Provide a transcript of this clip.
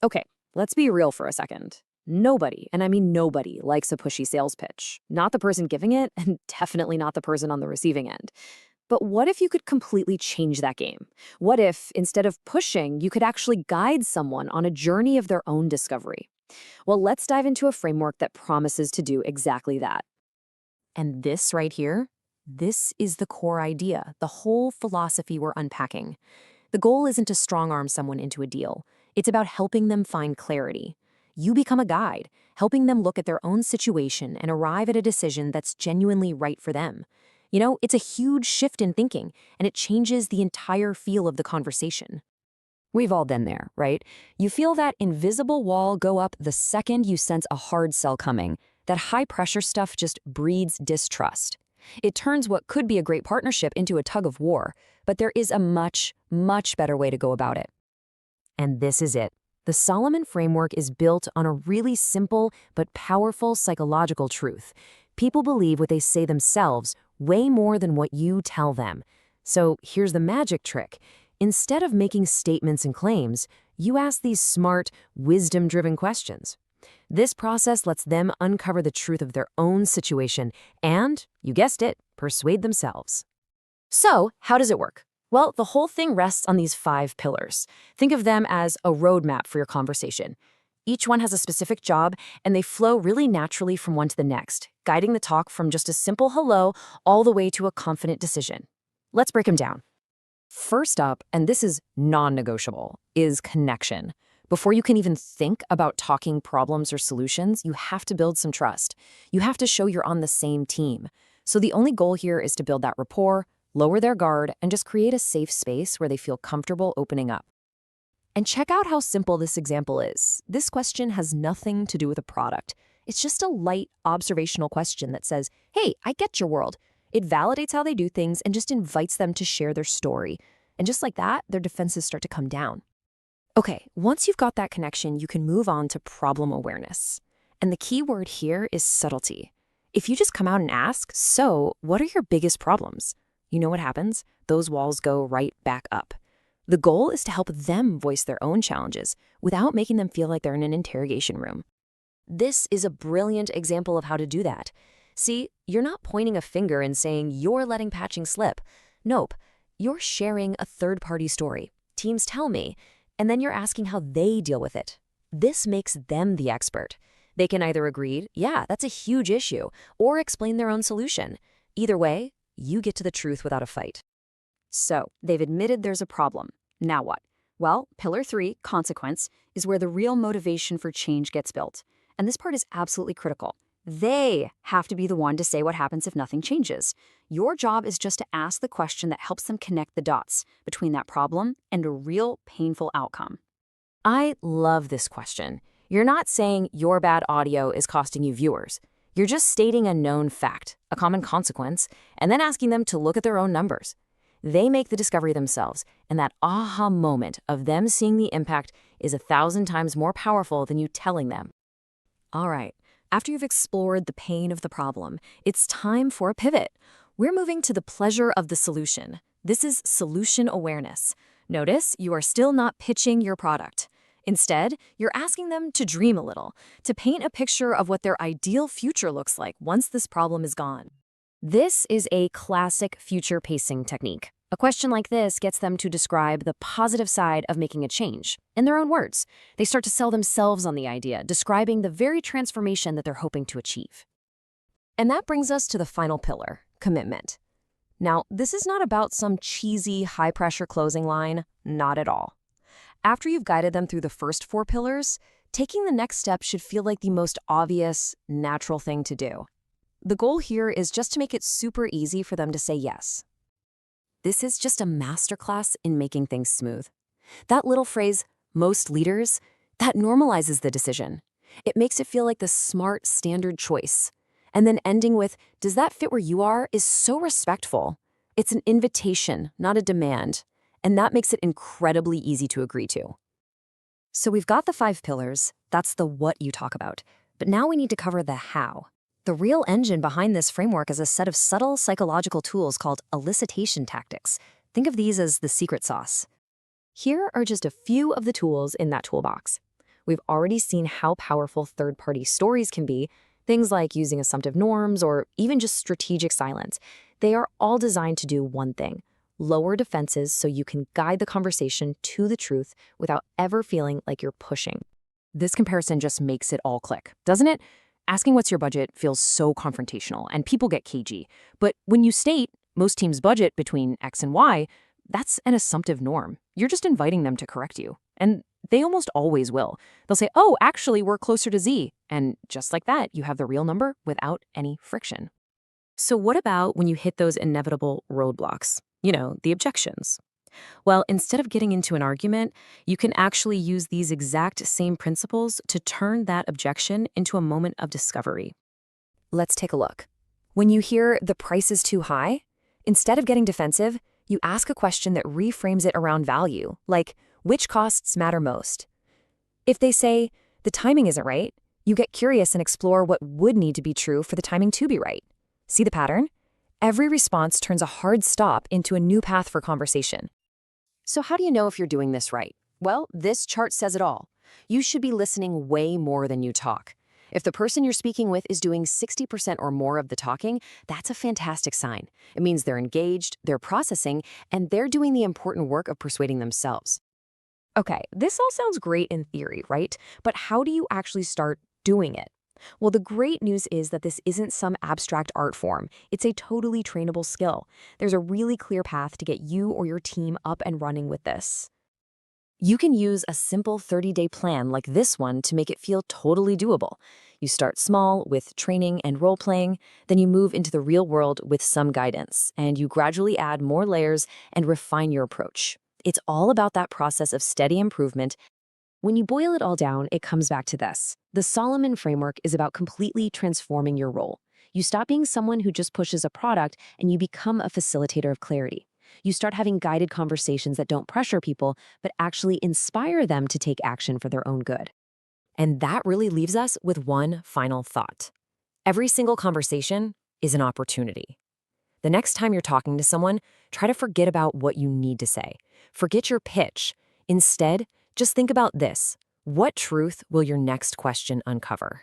Okay, let's be real for a second. Nobody, and I mean nobody, likes a pushy sales pitch. Not the person giving it, and definitely not the person on the receiving end. But what if you could completely change that game? What if, instead of pushing, you could actually guide someone on a journey of their own discovery? Well, let's dive into a framework that promises to do exactly that. And this right here, this is the core idea, the whole philosophy we're unpacking. The goal isn't to strong-arm someone into a deal. It's about helping them find clarity. You become a guide, helping them look at their own situation and arrive at a decision that's genuinely right for them. You know, it's a huge shift in thinking, and it changes the entire feel of the conversation. We've all been there, right? You feel that invisible wall go up the second you sense a hard sell coming. That high-pressure stuff just breeds distrust. It turns what could be a great partnership into a tug of war, but there is a much, much better way to go about it. And this is it. The Solomon framework is built on a really simple but powerful psychological truth. People believe what they say themselves way more than what you tell them. So here's the magic trick. Instead of making statements and claims, you ask these smart, wisdom-driven questions. This process lets them uncover the truth of their own situation and, you guessed it, persuade themselves. So, how does it work? Well, the whole thing rests on these 5 pillars. Think of them as a roadmap for your conversation. Each one has a specific job, and they flow really naturally from one to the next, guiding the talk from just a simple hello all the way to a confident decision. Let's break them down. First up, and this is non-negotiable, is connection. Before you can even think about talking problems or solutions, you have to build some trust. You have to show you're on the same team. So the only goal here is to build that rapport, lower their guard, and just create a safe space where they feel comfortable opening up. And check out how simple this example is. This question has nothing to do with a product. It's just a light, observational question that says, hey, I get your world. It validates how they do things and just invites them to share their story. And just like that, their defenses start to come down. Okay, once you've got that connection, you can move on to problem awareness. And the key word here is subtlety. If you just come out and ask, so, what are your biggest problems? You know what happens? Those walls go right back up. The goal is to help them voice their own challenges without making them feel like they're in an interrogation room. This is a brilliant example of how to do that. See, you're not pointing a finger and saying you're letting patching slip. Nope, you're sharing a third-party story. Teams tell me, and then you're asking how they deal with it. This makes them the expert. They can either agree, yeah, that's a huge issue, or explain their own solution. Either way, you get to the truth without a fight. So, they've admitted there's a problem. Now what? Well, pillar 3, consequence, is where the real motivation for change gets built. And this part is absolutely critical. They have to be the one to say what happens if nothing changes. Your job is just to ask the question that helps them connect the dots between that problem and a real painful outcome. I love this question. You're not saying your bad audio is costing you viewers. You're just stating a known fact, a common consequence, and then asking them to look at their own numbers. They make the discovery themselves, and that aha moment of them seeing the impact is 1,000 times more powerful than you telling them. All right. After you've explored the pain of the problem, it's time for a pivot. We're moving to the pleasure of the solution. This is solution awareness. Notice you are still not pitching your product. Instead, you're asking them to dream a little, to paint a picture of what their ideal future looks like once this problem is gone. This is a classic future pacing technique. A question like this gets them to describe the positive side of making a change. In their own words, they start to sell themselves on the idea, describing the very transformation that they're hoping to achieve. And that brings us to the final pillar, commitment. Now, this is not about some cheesy, high-pressure closing line, not at all. After you've guided them through the first 4 pillars, taking the next step should feel like the most obvious, natural thing to do. The goal here is just to make it super easy for them to say yes. This is just a masterclass in making things smooth. That little phrase, most leaders, that normalizes the decision. It makes it feel like the smart, standard choice. And then ending with, does that fit where you are, is so respectful. It's an invitation, not a demand. And that makes it incredibly easy to agree to. So we've got the 5 pillars. That's the what you talk about. But now we need to cover the how. The real engine behind this framework is a set of subtle psychological tools called elicitation tactics. Think of these as the secret sauce. Here are just a few of the tools in that toolbox. We've already seen how powerful third-party stories can be, things like using assumptive norms or even just strategic silence. They are all designed to do one thing: lower defenses so you can guide the conversation to the truth without ever feeling like you're pushing. This comparison just makes it all click, doesn't it? Asking what's your budget feels so confrontational, and people get cagey. But when you state most teams' budget between X and Y, that's an assumptive norm. You're just inviting them to correct you. And they almost always will. They'll say, oh, actually, we're closer to Z. And just like that, you have the real number without any friction. So what about when you hit those inevitable roadblocks? The objections. Well, instead of getting into an argument, you can actually use these exact same principles to turn that objection into a moment of discovery. Let's take a look. When you hear the price is too high, instead of getting defensive, you ask a question that reframes it around value, like, which costs matter most? If they say, the timing isn't right, you get curious and explore what would need to be true for the timing to be right. See the pattern? Every response turns a hard stop into a new path for conversation. So how do you know if you're doing this right? Well, this chart says it all. You should be listening way more than you talk. If the person you're speaking with is doing 60% or more of the talking, that's a fantastic sign. It means they're engaged, they're processing, and they're doing the important work of persuading themselves. Okay, this all sounds great in theory, right? But how do you actually start doing it? Well, the great news is that this isn't some abstract art form. It's a totally trainable skill. There's a really clear path to get you or your team up and running with this. You can use a simple 30-day plan like this one to make it feel totally doable. You start small with training and role-playing, then you move into the real world with some guidance, and you gradually add more layers and refine your approach. It's all about that process of steady improvement. When you boil it all down, it comes back to this. The Solomon framework is about completely transforming your role. You stop being someone who just pushes a product and you become a facilitator of clarity. You start having guided conversations that don't pressure people, but actually inspire them to take action for their own good. And that really leaves us with one final thought. Every single conversation is an opportunity. The next time you're talking to someone, try to forget about what you need to say. Forget your pitch. Instead, just think about this. What truth will your next question uncover?